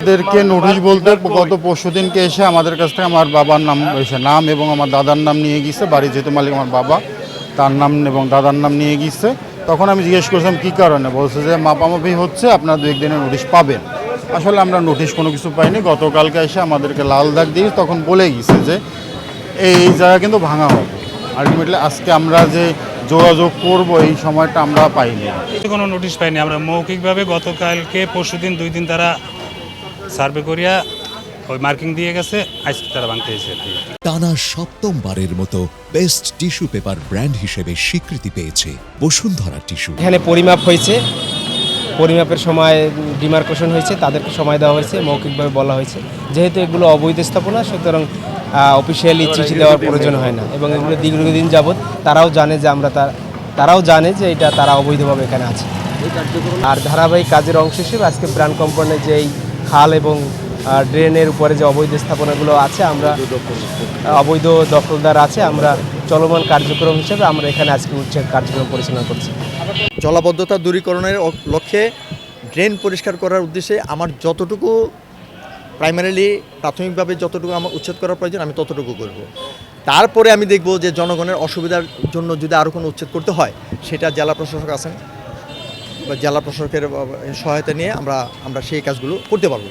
এদেরকে নোটিশ বলতে গত পরশুদিনকে এসে আমাদের কাছ থেকে আমার বাবার নাম এবং আমার দাদার নাম নিয়ে গিয়েছে। বাড়ি যেহেতু মালিক আমার বাবা, তার নাম এবং দাদার নাম নিয়ে গিয়েছে। তখন আমি জিজ্ঞেস করছিলাম কী কারণে, বলছে যে মাপামাপি হচ্ছে, আপনার 2-1 দিনের নোটিশ পাবেন। আসলে আমরা নোটিশ কোনো কিছু পাইনি। গতকালকে এসে আমাদেরকে লাল দাগ দিয়ে তখন বলে গেছে যে এই জায়গা কিন্তু ভাঙা হবে। আলটিমেটলি আজকে আমরা যে যোগাযোগ করব এই সময়টা আমরা পাইনি। কোনো নোটিশ পাইনি আমরা। মৌখিকভাবে গতকালকে পরশুদিন 2 দিন তারা সার্ভে করিয়া ওই মার্কিং দিয়ে গেছে, আজকে তারা ভাঙতে এসেছে। টানা 7মবারের মতো বেস্ট টিস্যু পেপার ব্র্যান্ড হিসেবে স্বীকৃতি পেয়েছে বসুন্ধরা টিস্যু। এখানে পরিমাপ হয়েছে, পরিমাপের সময় ডিমার্কেশন হয়েছে, তাদেরকে সময় দেওয়া হয়েছে, মৌখিকভাবে বলা হয়েছে যেহেতু এগুলো অবৈধ স্থাপনা, সুতরাং অফিসিয়ালি চিঠি দেওয়ার প্রয়োজন হয় না এবং এগুলো দীর্ঘদিন যাবৎ তারাও জানে যে তারাও জানে যে এটা তারা অবৈধভাবে এখানে আছে। আর ধারাবাহিক কাজের অংশ হিসেবে আজকে ব্র্যান্ড কোম্পানির যে এই খাল এবং ড্রেনের উপরে যে অবৈধ স্থাপনাগুলো আছে, আমরা অবৈধ দখলদার আছে, আমরা চলমান কার্যক্রম হিসেবে আমরা এখানে আজকে উচ্ছেদ কার্যক্রম পরিচালনা করছি। জলাবদ্ধতা দূরীকরণের লক্ষ্যে ড্রেন পরিষ্কার করার উদ্দেশ্যে আমার যতটুকু প্রাথমিকভাবে যতটুকু আমার উচ্ছেদ করার প্রয়োজন আমি ততটুকু করব। তারপরে আমি দেখব যে জনগণের অসুবিধার জন্য যদি আরও কোনো উচ্ছেদ করতে হয় সেটা জেলা প্রশাসক আছেন বা জেলা প্রশাসকের সহায়তা নিয়ে আমরা সেই কাজগুলো করতে পারবো।